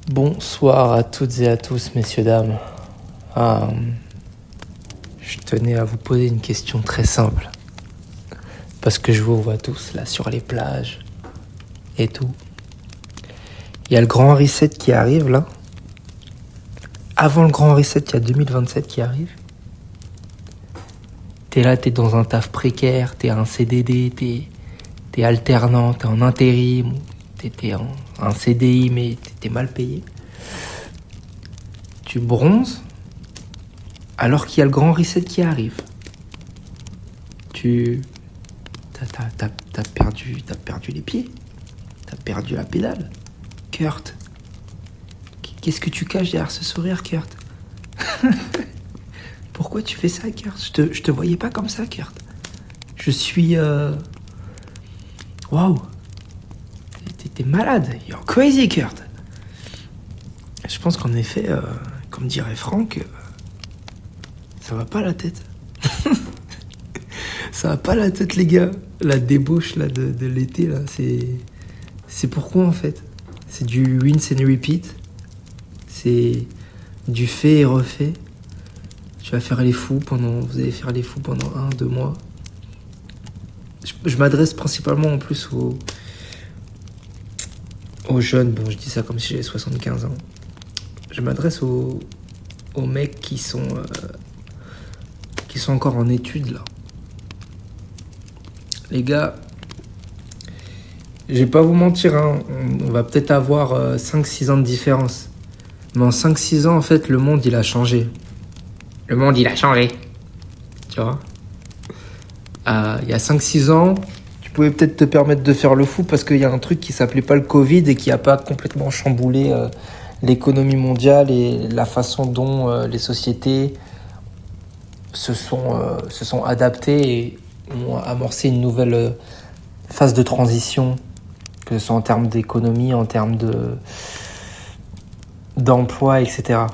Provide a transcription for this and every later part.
Bonsoir à toutes et à tous, messieurs, dames. Ah, je tenais à vous poser une question très simple. Parce que je vous vois tous là sur les plages et tout. Il y a le grand reset qui arrive là. Avant le grand reset, il y a 2027 qui arrive. T'es là, t'es dans un taf précaire, t'es un CDD, t'es alternant, t'es en intérim, t'es en un CDI mais t'es mal payé. Tu bronzes alors qu'il y a le grand reset qui arrive. T'as perdu les pieds. T'as perdu la pédale. Kurt, qu'est-ce que tu caches derrière ce sourire, Kurt? Pourquoi tu fais ça, Kurt? Je te voyais pas comme ça, Kurt. Je suis... Waouh. T'es malade. You're crazy, Kurt. Je pense qu'en effet, comme dirait Franck, ça va pas la tête. Ça va pas la tête, les gars. La débauche là de l'été, là, c'est pourquoi, en fait? C'est du rinse and repeat. C'est du fait et refait. Vous allez faire les fous pendant 1-2 mois. Je m'adresse principalement en plus aux jeunes. Bon, je dis ça comme si j'avais 75 ans. Je m'adresse aux mecs qui sont encore en études, là. Les gars, je vais pas vous mentir, hein, on va peut-être avoir 5-6 ans de différence. Mais en 5-6 ans, en fait, le monde, il a changé. Le monde, il a changé. Tu vois? Il y a 5-6 ans, tu pouvais peut-être te permettre de faire le fou parce qu'il y a un truc qui s'appelait pas le Covid et qui a pas complètement chamboulé l'économie mondiale et la façon dont les sociétés se sont adaptées et ont amorcé une nouvelle phase de transition, que ce soit en termes d'économie, en termes d'emploi, etc.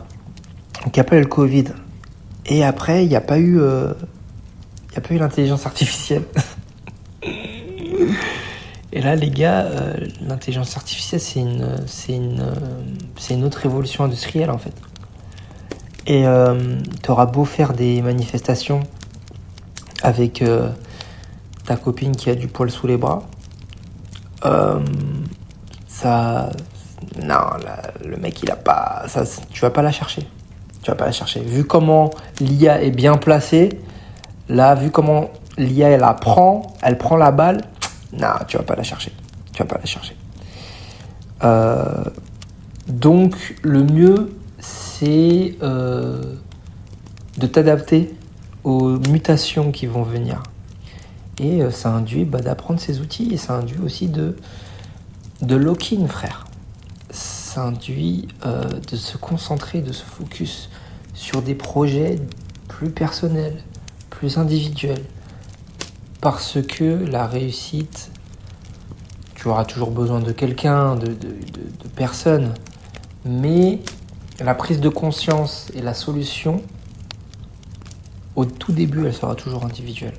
Donc il n'y a pas eu le Covid. Et après, il n'y a pas eu l'intelligence artificielle. Et là, les gars, l'intelligence artificielle, c'est une autre révolution industrielle, en fait. Et t'auras beau faire des manifestations avec ta copine qui a du poil sous les bras, ça... Non, là, le mec, il a pas... Ça, tu vas pas la chercher. Tu vas pas la chercher. Vu comment l'IA est bien placée, là, vu comment l'IA, elle prend la balle, non, tu vas pas la chercher. Tu vas pas la chercher. Donc, le mieux, c'est de t'adapter aux mutations qui vont venir. Et ça induit d'apprendre ces outils et ça induit aussi de lock-in, frère. Ça induit de se concentrer, de se focus sur des projets plus personnels, plus individuels. Parce que la réussite, tu auras toujours besoin de quelqu'un, de personnes. Mais la prise de conscience et la solution, au tout début, elle sera toujours individuelle.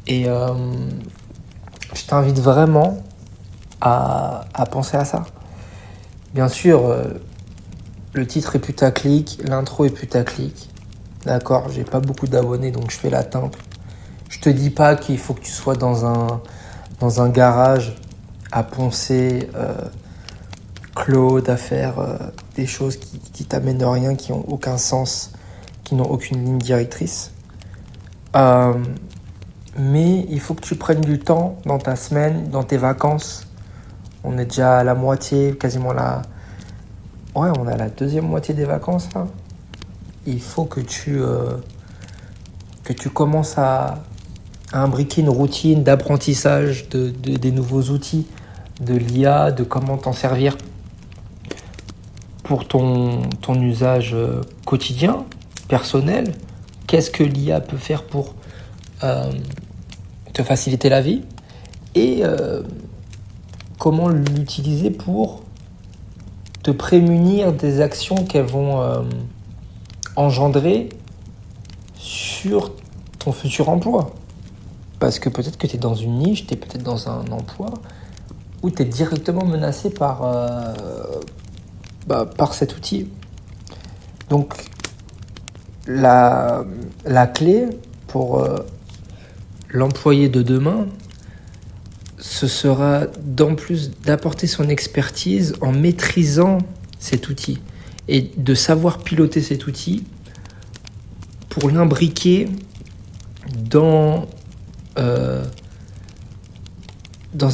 Et je t'invite vraiment à penser à ça. Bien sûr, le titre est putaclic, l'intro est putaclic. D'accord, j'ai pas beaucoup d'abonnés, donc je fais la timpe. Je te dis pas qu'il faut que tu sois dans un garage à poncer Claude, à faire des choses qui t'amènent rien, qui n'ont aucun sens, qui n'ont aucune ligne directrice. Mais il faut que tu prennes du temps dans ta semaine, dans tes vacances. On est déjà à la moitié, quasiment là. Ouais, on a la deuxième moitié des vacances là. Il faut que tu commences à imbriquer une routine d'apprentissage des nouveaux outils, de l'IA, de comment t'en servir pour ton usage quotidien, personnel. Qu'est-ce que l'IA peut faire pour te faciliter la vie et comment l'utiliser pour te prémunir des actions qu'elles vont engendrer sur ton futur emploi. Parce que peut-être que tu es dans une niche, tu es peut-être dans un emploi où tu es directement menacé par par cet outil. Donc la clé pour l'employé de demain, ce sera d'en plus d'apporter son expertise en maîtrisant cet outil et de savoir piloter cet outil pour l'imbriquer dans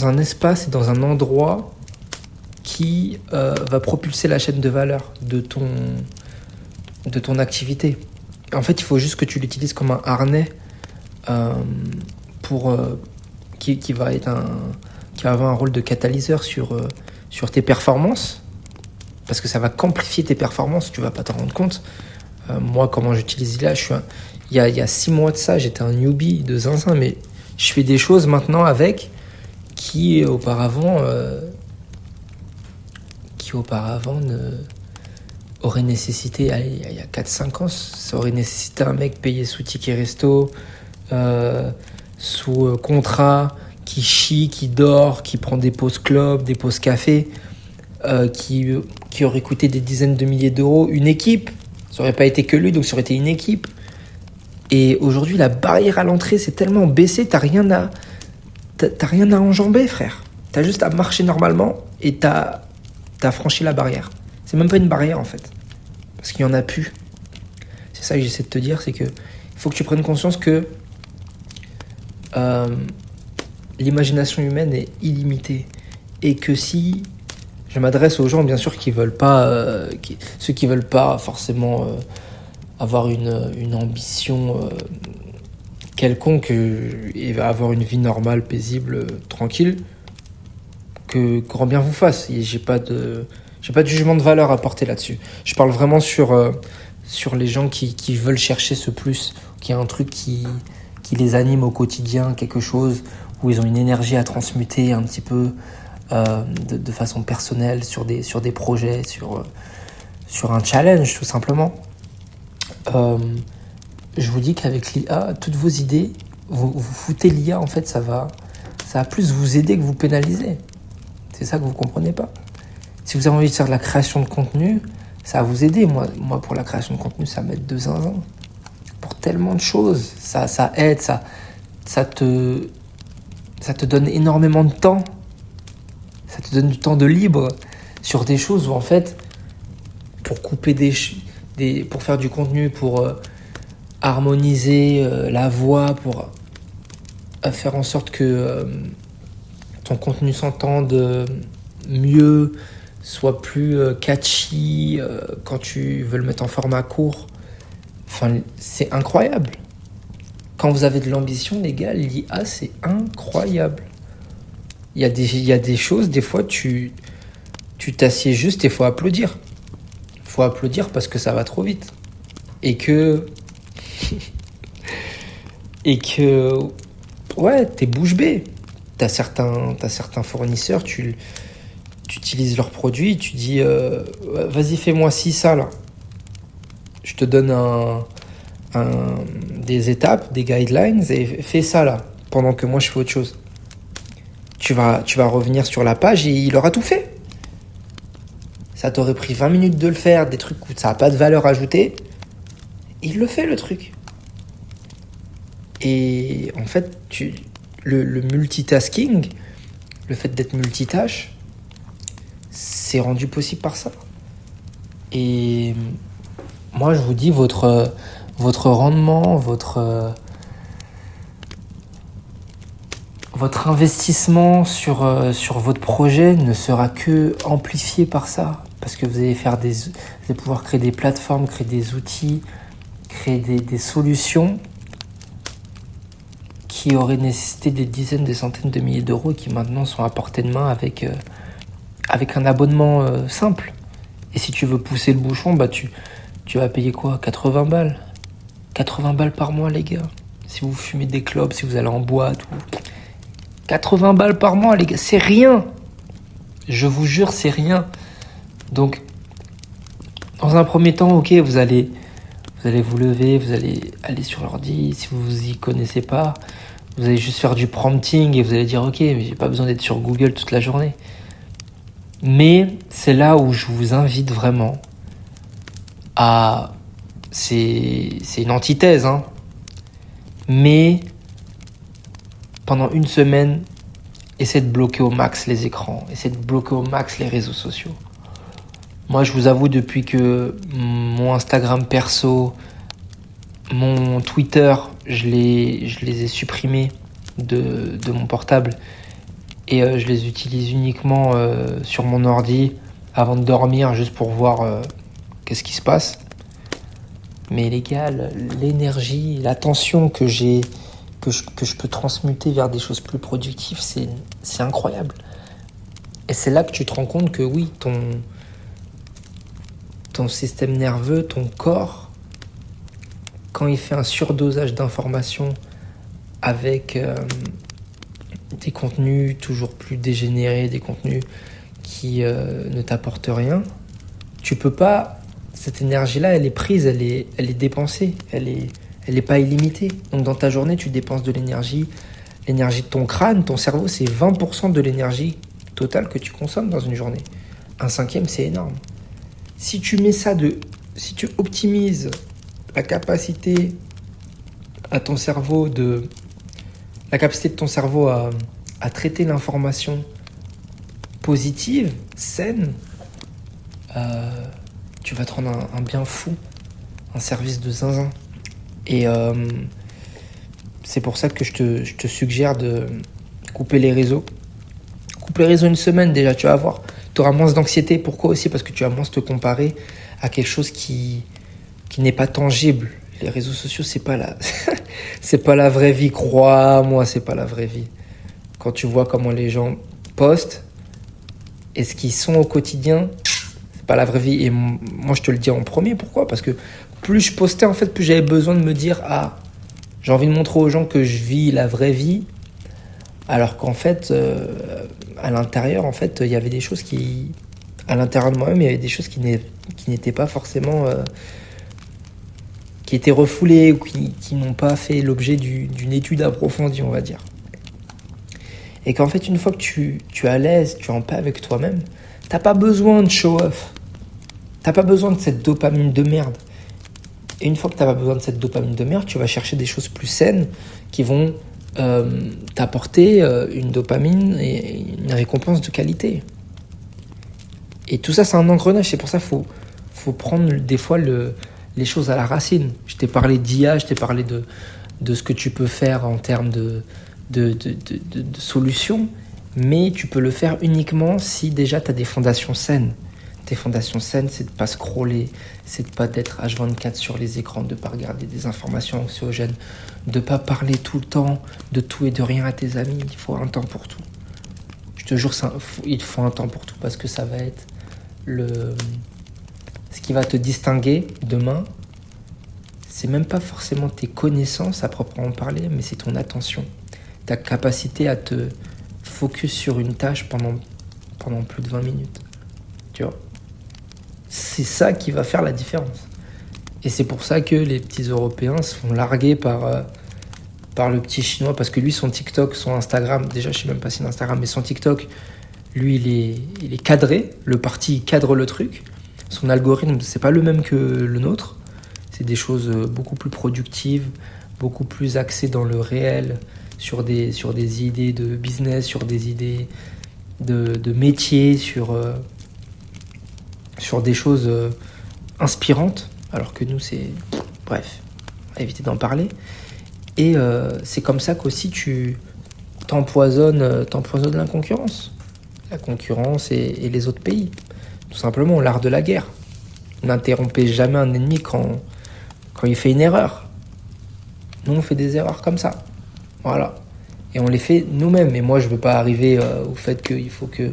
un espace et dans un endroit qui va propulser la chaîne de valeur de ton activité. En fait, il faut juste que tu l'utilises comme un harnais qui va avoir un rôle de catalyseur sur tes performances, parce que ça va qu'amplifier tes performances, tu vas pas t'en rendre compte. Moi, comment j'utilise IA, il y a 6 mois de ça, j'étais un newbie de zinzin, mais je fais des choses maintenant avec qui auparavant aurait nécessité, il y a 4-5 ans, ça aurait nécessité un mec payé sous ticket resto, sous contrat, qui chie, qui dort, qui prend des pauses club, des pauses café, qui aurait coûté des dizaines de milliers d'euros. Une équipe, ça aurait pas été que lui, donc ça aurait été une équipe. Et aujourd'hui, la barrière à l'entrée s'est tellement baissée, t'as rien à enjamber, frère. T'as juste à marcher normalement et t'as franchi la barrière. C'est même pas une barrière, en fait. Parce qu'il y en a plus. C'est ça que j'essaie de te dire, c'est que il faut que tu prennes conscience que l'imagination humaine est illimitée. Et que si je m'adresse aux gens, bien sûr, qui veulent pas, ceux qui veulent pas forcément avoir une ambition quelconque et avoir une vie normale, paisible, tranquille, que grand bien vous fasse. Et j'ai pas de jugement de valeur à porter là-dessus. Je parle vraiment sur les gens qui veulent chercher ce plus, qui a un truc qui les anime au quotidien, quelque chose où ils ont une énergie à transmuter un petit peu de façon personnelle sur des projets, sur un challenge tout simplement. Je vous dis qu'avec l'IA, toutes vos idées, vous foutez l'IA, en fait, ça va plus vous aider que vous pénaliser. C'est ça que vous comprenez pas. Si vous avez envie de faire de la création de contenu, ça va vous aider. Moi pour la création de contenu, ça m'aide de zinzin. Pour tellement de choses, ça aide, ça te donne énormément de temps. Ça te donne du temps de libre sur des choses où, en fait, pour couper pour faire du contenu, pour harmoniser la voix, pour faire en sorte que ton contenu s'entende mieux, soit plus catchy quand tu veux le mettre en format court. Enfin, c'est incroyable. Quand vous avez de l'ambition, les gars, l'IA, c'est incroyable. Il y a des choses, des fois, tu t'assieds juste et il faut applaudir. Il faut applaudir parce que ça va trop vite. Et que ouais, t'es bouche bée. T'as certains fournisseurs, tu utilises leurs produits, tu dis vas-y, fais-moi ci, ça là. Je te donne des étapes, des guidelines et fais ça là, pendant que moi je fais autre chose. Tu vas revenir sur la page et il aura tout fait. Ça t'aurait pris 20 minutes de le faire, des trucs où ça n'a pas de valeur ajoutée. Il le fait, le truc. Et en fait, le multitasking, le fait d'être multitâche, c'est rendu possible par ça. Et moi, je vous dis, votre rendement, votre investissement sur votre projet ne sera que amplifié par ça. Parce que vous allez pouvoir créer des plateformes, créer des outils, créer des solutions qui auraient nécessité des dizaines, des centaines de milliers d'euros et qui maintenant sont à portée de main avec un abonnement simple. Et si tu veux pousser le bouchon, tu vas payer quoi ? 80 balles. 80 balles par mois, les gars. Si vous fumez des clopes, si vous allez en boîte. 80 balles par mois, les gars, c'est rien. Je vous jure, c'est rien. Donc, dans un premier temps, ok, vous allez vous lever, vous allez aller sur l'ordi. Si vous vous y connaissez pas, vous allez juste faire du prompting et vous allez dire ok, mais j'ai pas besoin d'être sur Google toute la journée. Mais c'est là où je vous invite vraiment à... C'est une antithèse, hein. Mais pendant une semaine, essaie de bloquer au max les écrans, essaie de bloquer au max les réseaux sociaux. Moi, je vous avoue, depuis que mon Instagram perso, mon Twitter, je les ai supprimés de mon portable et je les utilise uniquement sur mon ordi avant de dormir, juste pour voir qu'est-ce qui se passe. Mais les gars, l'énergie, l'attention que j'ai, que je peux transmuter vers des choses plus productives, c'est incroyable. Et c'est là que tu te rends compte que oui, ton système nerveux, ton corps, quand il fait un surdosage d'informations avec des contenus toujours plus dégénérés, des contenus qui ne t'apportent rien, tu peux pas... Cette énergie-là, elle est prise, elle est dépensée, elle est pas illimitée. Donc dans ta journée, tu dépenses de l'énergie. L'énergie de ton crâne, ton cerveau, c'est 20% de l'énergie totale que tu consommes dans une journée. Un cinquième, c'est énorme. Si tu optimises la capacité à ton cerveau la capacité de ton cerveau à traiter l'information positive, saine, tu vas te rendre un bien fou, un service de zinzin. Et c'est pour ça que je te suggère de couper les réseaux. Coupe les réseaux une semaine déjà, tu vas voir. Tu auras moins d'anxiété. Pourquoi aussi? Parce que tu vas moins te comparer à quelque chose qui n'est pas tangible. Les réseaux sociaux, c'est pas la vraie vie. Crois-moi, c'est pas la vraie vie. Quand tu vois comment les gens postent et ce qu'ils sont au quotidien, c'est pas la vraie vie. Et moi, je te le dis en premier. Pourquoi? Parce que plus je postais, en fait, plus j'avais besoin de me dire « Ah, j'ai envie de montrer aux gens que je vis la vraie vie. » Alors qu'en fait, à l'intérieur, en fait, il y avait des choses qui... À l'intérieur de moi-même, il y avait des choses qui n'étaient pas forcément... qui étaient refoulées ou qui n'ont pas fait l'objet d'une étude approfondie, on va dire. Et qu'en fait, une fois que tu es à l'aise, tu es en paix avec toi-même, t'as pas besoin de show-off. T'as pas besoin de cette dopamine de merde. Et une fois que t'as pas besoin de cette dopamine de merde, tu vas chercher des choses plus saines qui vont t'apporter une dopamine et une récompense de qualité. Et tout ça, c'est un engrenage. C'est pour ça qu'il faut prendre des fois les choses à la racine. Je t'ai parlé d'IA, je t'ai parlé de ce que tu peux faire en termes de solutions, mais tu peux le faire uniquement si déjà tu as des fondations saines. Tes fondations saines, c'est de ne pas scroller, c'est de ne pas être H24 sur les écrans, de ne pas regarder des informations anxiogènes, de ne pas parler tout le temps de tout et de rien à tes amis. Il faut un temps pour tout. Je te jure, il faut un temps pour tout parce que ça va être ce qui va te distinguer demain. C'est même pas forcément tes connaissances à proprement parler, mais c'est ton attention. Ta capacité à te focus sur une tâche pendant plus de 20 minutes. Tu vois ? C'est ça qui va faire la différence. Et c'est pour ça que les petits Européens se font larguer par le petit Chinois, parce que lui, son TikTok, son Instagram, déjà je sais même pas si c'est Instagram, mais son TikTok, lui, il est cadré. Le parti cadre le truc. Son algorithme, c'est pas le même que le nôtre. C'est des choses beaucoup plus productives, beaucoup plus axées dans le réel, sur des idées de business, sur des idées de métier, sur des choses inspirantes, alors que nous, c'est... Bref, on va éviter d'en parler. Et c'est comme ça qu'aussi tu t'empoisonnes la concurrence. La concurrence et les autres pays. Tout simplement, l'art de la guerre. N'interrompez jamais un ennemi quand il fait une erreur. Nous, on fait des erreurs comme ça. Voilà. Et on les fait nous-mêmes. Et moi, je ne veux pas arriver au fait qu'il faut que...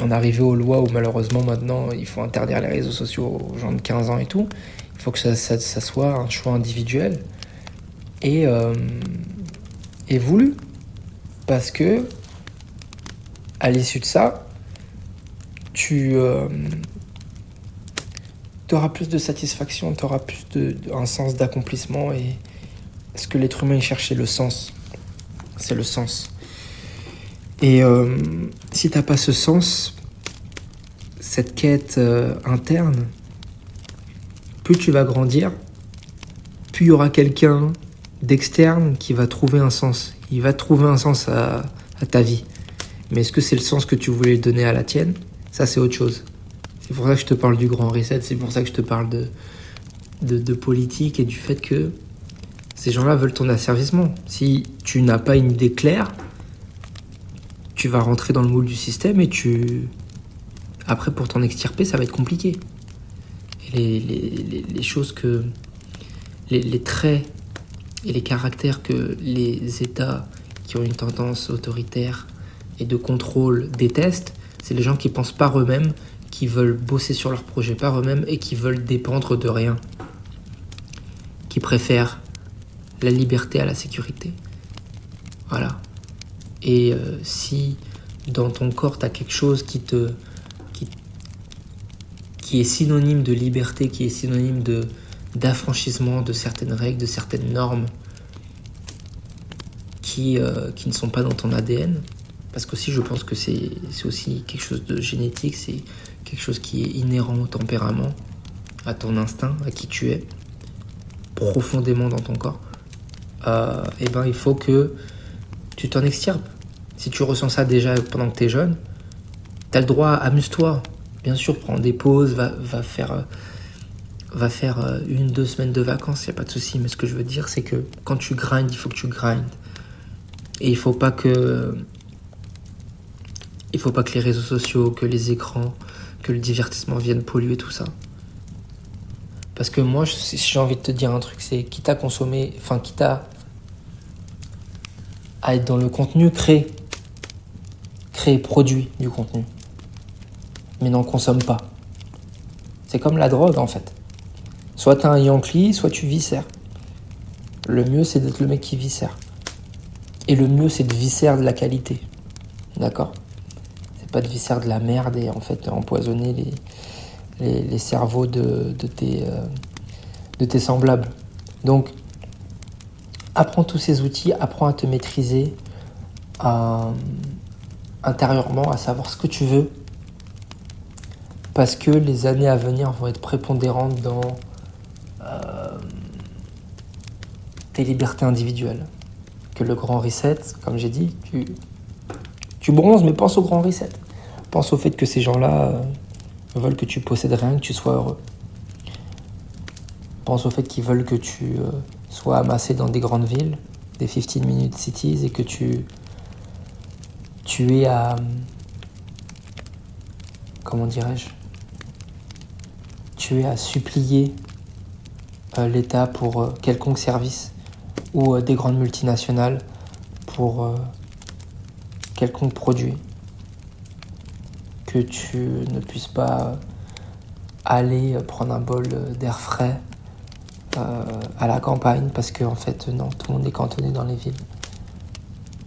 on arrive aux lois où malheureusement maintenant, il faut interdire les réseaux sociaux aux gens de 15 ans et tout. Il faut que ça soit un choix individuel et voulu. Parce que, à l'issue de ça, tu auras plus de satisfaction, tu auras plus un sens d'accomplissement. Et ce que l'être humain cherche, c'est le sens. C'est le sens. Et si t'as pas ce sens, cette quête interne, plus tu vas grandir, plus il y aura quelqu'un d'externe qui va trouver un sens. Il va trouver un sens à ta vie. Mais est-ce que c'est le sens que tu voulais donner à la tienne ? Ça, c'est autre chose. C'est pour ça que je te parle du grand reset, c'est pour ça que je te parle de politique et du fait que ces gens-là veulent ton asservissement. Si tu n'as pas une idée claire, tu vas rentrer dans le moule du système et après, pour t'en extirper, ça va être compliqué. Et les choses que... Les traits et les caractères que les États qui ont une tendance autoritaire et de contrôle détestent, c'est les gens qui pensent par eux-mêmes, qui veulent bosser sur leur projet par eux-mêmes et qui veulent dépendre de rien. Qui préfèrent la liberté à la sécurité. Voilà. Et si dans ton corps, tu as quelque chose qui est synonyme de liberté, qui est synonyme d'affranchissement de certaines règles, de certaines normes qui ne sont pas dans ton ADN, parce qu'aussi je pense que c'est aussi quelque chose de génétique, c'est quelque chose qui est inhérent au tempérament, à ton instinct, à qui tu es, profondément dans ton corps, et ben il faut que tu t'en extirpes. Si tu ressens ça déjà pendant que tu es jeune, tu as le droit, amuse-toi. Bien sûr, prends des pauses, va faire 1-2 semaines de vacances, il n'y a pas de souci. Mais ce que je veux dire, c'est que quand tu grindes, il faut que tu grindes. Et il faut pas que les réseaux sociaux, que les écrans, que le divertissement viennent polluer tout ça. Parce que moi, si j'ai envie de te dire un truc, c'est quitte à consommer, quitte à être dans le contenu, créer, produit du contenu. Mais n'en consomme pas. C'est comme la drogue, en fait. Soit t'es un Yankee, soit tu viscères. Le mieux, c'est d'être le mec qui viscère. Et le mieux, c'est de viscère de la qualité. D'accord ? C'est pas de viscère de la merde et en fait empoisonner les cerveaux de tes semblables. Donc, apprends tous ces outils, apprends à te maîtriser intérieurement, à savoir ce que tu veux. Parce que les années à venir vont être prépondérantes dans tes libertés individuelles. Que le grand reset, comme j'ai dit, tu bronzes, mais pense au grand reset. Pense au fait que ces gens-là veulent que tu possèdes rien, que tu sois heureux. Pense au fait qu'ils veulent que tu sois amassé dans des grandes villes, des 15-minute cities, et que tu aies à... Comment dirais-je ? Tu aies à supplier l'État pour quelconque service ou des grandes multinationales pour quelconque produit, que tu ne puisses pas aller prendre un bol d'air frais à la campagne parce que en fait non, tout le monde est cantonné dans les villes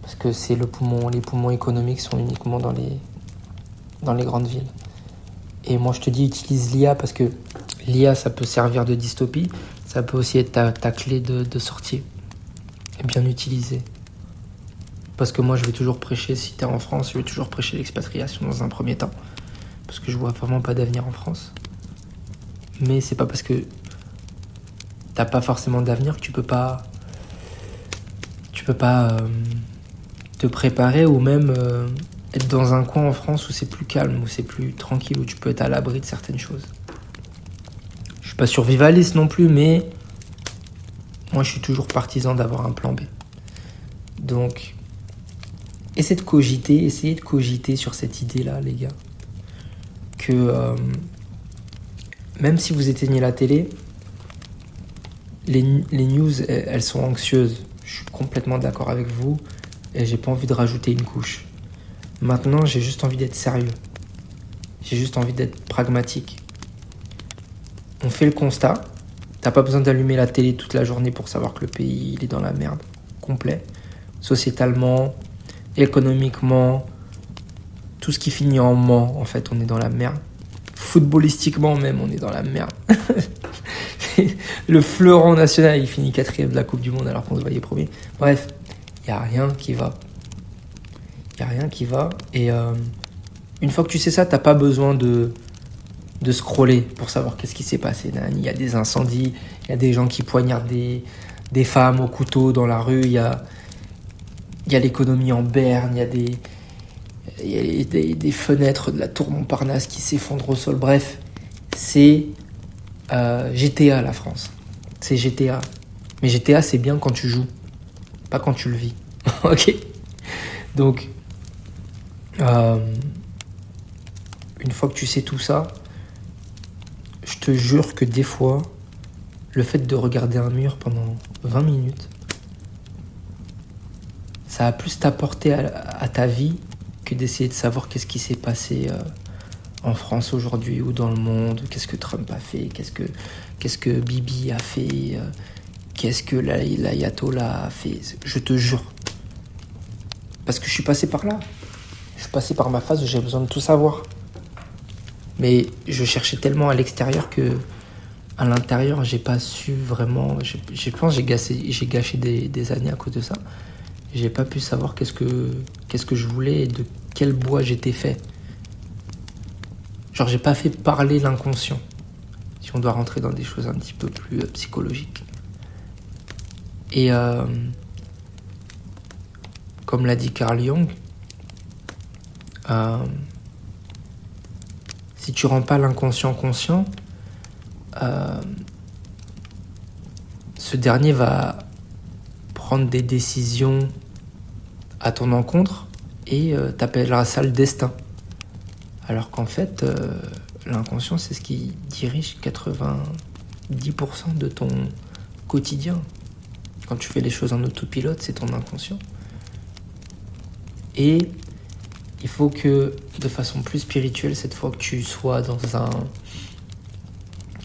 parce que c'est les poumons économiques sont uniquement dans les grandes villes. Et moi je te dis, utilise l'IA parce que l'IA ça peut servir de dystopie, ça peut aussi être ta clé de sortie. Et bien utilisée. Parce que moi je vais toujours prêcher, si t'es en France, je vais toujours prêcher l'expatriation dans un premier temps. Parce que je vois vraiment pas d'avenir en France. Mais c'est pas parce que t'as pas forcément d'avenir que tu peux pas te préparer ou même être dans un coin en France où c'est plus calme, où c'est plus tranquille, où tu peux être à l'abri de certaines choses. Je suis pas survivaliste non plus, mais moi je suis toujours partisan d'avoir un plan B. Donc, essayez de cogiter sur cette idée-là, les gars. Que même si vous éteignez la télé, les news, elles sont anxieuses. Je suis complètement d'accord avec vous et j'ai pas envie de rajouter une couche. Maintenant, j'ai juste envie d'être sérieux. J'ai juste envie d'être pragmatique. On fait le constat. T'as pas besoin d'allumer la télé toute la journée pour savoir que le pays il est dans la merde. Complet. Sociétalement, économiquement, tout ce qui finit en ment, en fait, on est dans la merde. Footballistiquement même, on est dans la merde. Le fleuron national, il finit 4e de la Coupe du Monde alors qu'on se voyait premier. Bref, il n'y a rien qui va. Il Il n'y a rien qui va. Et une fois que tu sais ça, tu n'as pas besoin de scroller pour savoir qu'est-ce qui s'est passé. Il y a des incendies, il y a des gens qui poignardent des femmes au couteau dans la rue, il y a l'économie en berne, il y a des fenêtres de la tour Montparnasse qui s'effondrent au sol. Bref, c'est GTA la France. C'est GTA. Mais GTA, c'est bien quand tu joues, pas quand tu le vis. Ok. Donc, une fois que tu sais tout ça, je te jure que des fois, le fait de regarder un mur pendant 20 minutes, ça va plus t'apporter à ta vie que d'essayer de savoir qu'est-ce qui s'est passé en France aujourd'hui ou dans le monde, qu'est-ce que Trump a fait, qu'est-ce que Bibi a fait, qu'est-ce que l'ayatollah a fait. Je te jure. Parce que je suis passé par là. Je suis passé par ma phase où j'ai besoin de tout savoir. Mais je cherchais tellement à l'extérieur que à l'intérieur, j'ai pas su vraiment. Je pense que j'ai gâché des années à cause de ça. J'ai pas pu savoir qu'est-ce que je voulais et de quel bois j'étais fait. Genre, j'ai pas fait parler l'inconscient. Si on doit rentrer dans des choses un petit peu plus psychologiques. Et comme l'a dit Carl Jung, si tu rends pas l'inconscient conscient, ce dernier va prendre des décisions à ton encontre et t'appellera ça le destin. Alors qu'en fait, l'inconscient, c'est ce qui dirige 90% de ton quotidien. Quand tu fais les choses en autopilote, c'est ton inconscient. Et il faut que, de façon plus spirituelle, cette fois que tu sois dans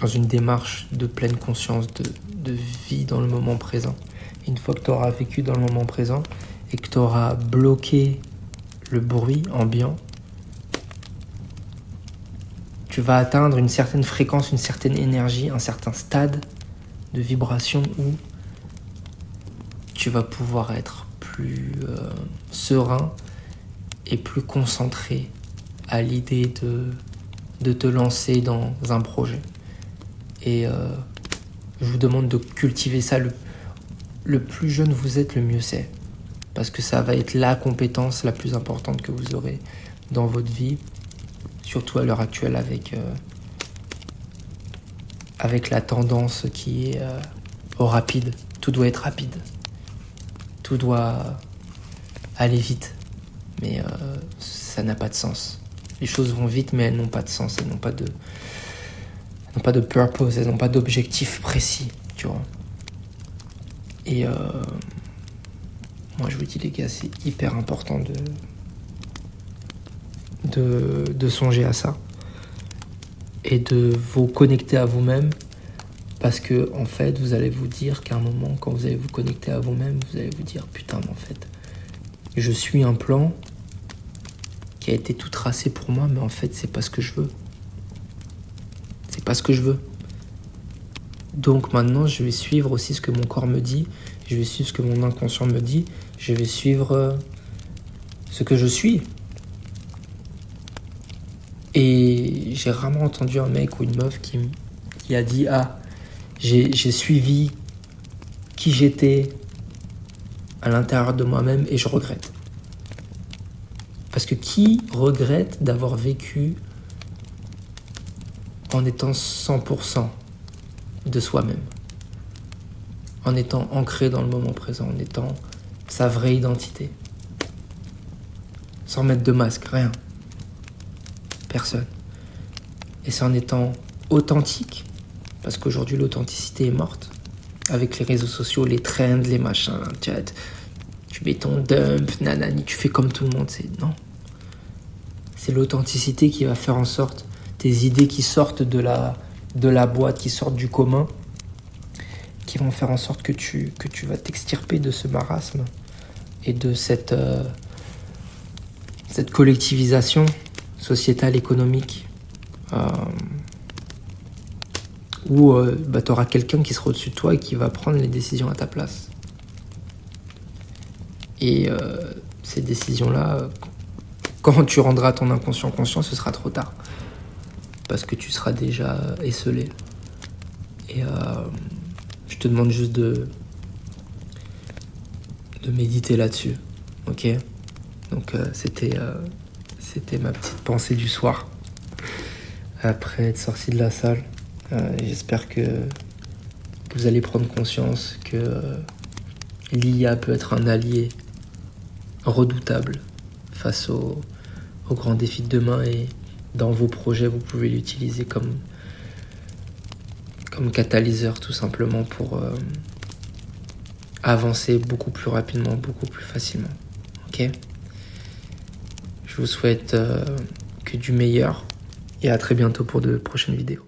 une démarche de pleine conscience, de vie dans le moment présent. Et une fois que tu auras vécu dans le moment présent et que tu auras bloqué le bruit ambiant, tu vas atteindre une certaine fréquence, une certaine énergie, un certain stade de vibration où tu vas pouvoir être plus serein et plus concentré à l'idée de te lancer dans un projet. Et je vous demande de cultiver ça. Le plus jeune vous êtes, le mieux c'est. Parce que ça va être la compétence la plus importante que vous aurez dans votre vie. Surtout à l'heure actuelle avec la tendance qui est au rapide. Tout doit être rapide. Tout doit aller vite. Mais ça n'a pas de sens. Les choses vont vite, mais elles n'ont pas de sens. Elles n'ont pas de purpose, elles n'ont pas d'objectif précis, tu vois. Et moi je vous dis les gars, c'est hyper important de songer à ça et de vous connecter à vous-même, parce que en fait vous allez vous dire qu'à un moment, quand vous allez vous connecter à vous-même, vous allez vous dire putain, mais en fait je suis un plan qui a été tout tracé pour moi, mais en fait c'est pas ce que je veux. C'est pas ce que je veux. Donc maintenant je vais suivre aussi ce que mon corps me dit, je vais suivre ce que mon inconscient me dit, je vais suivre ce que je suis. Et j'ai rarement entendu un mec ou une meuf qui a dit ah, j'ai suivi qui j'étais à l'intérieur de moi-même et je regrette. Parce que qui regrette d'avoir vécu en étant 100% de soi-même, en étant ancré dans le moment présent, en étant sa vraie identité, sans mettre de masque, rien, personne. Et c'est en étant authentique, parce qu'aujourd'hui l'authenticité est morte, avec les réseaux sociaux, les trends, les machins, tu mets ton dump, nanani, tu fais comme tout le monde, non. C'est l'authenticité qui va faire en sorte, tes idées qui sortent de la boîte, qui sortent du commun, qui vont faire en sorte que tu vas t'extirper de ce marasme et de cette collectivisation sociétale, économique, où tu auras quelqu'un qui sera au-dessus de toi et qui va prendre les décisions à ta place. Et ces décisions-là, quand tu rendras ton inconscient conscient, ce sera trop tard. Parce que tu seras déjà esseulé. Et je te demande juste de méditer là-dessus. Ok ? Donc c'était ma petite pensée du soir. Après être sorti de la salle. J'espère que vous allez prendre conscience que l'IA peut être un allié redoutable face aux grands défis de demain, et dans vos projets, vous pouvez l'utiliser comme catalyseur tout simplement pour avancer beaucoup plus rapidement, beaucoup plus facilement. Ok ? Je vous souhaite que du meilleur et à très bientôt pour de prochaines vidéos.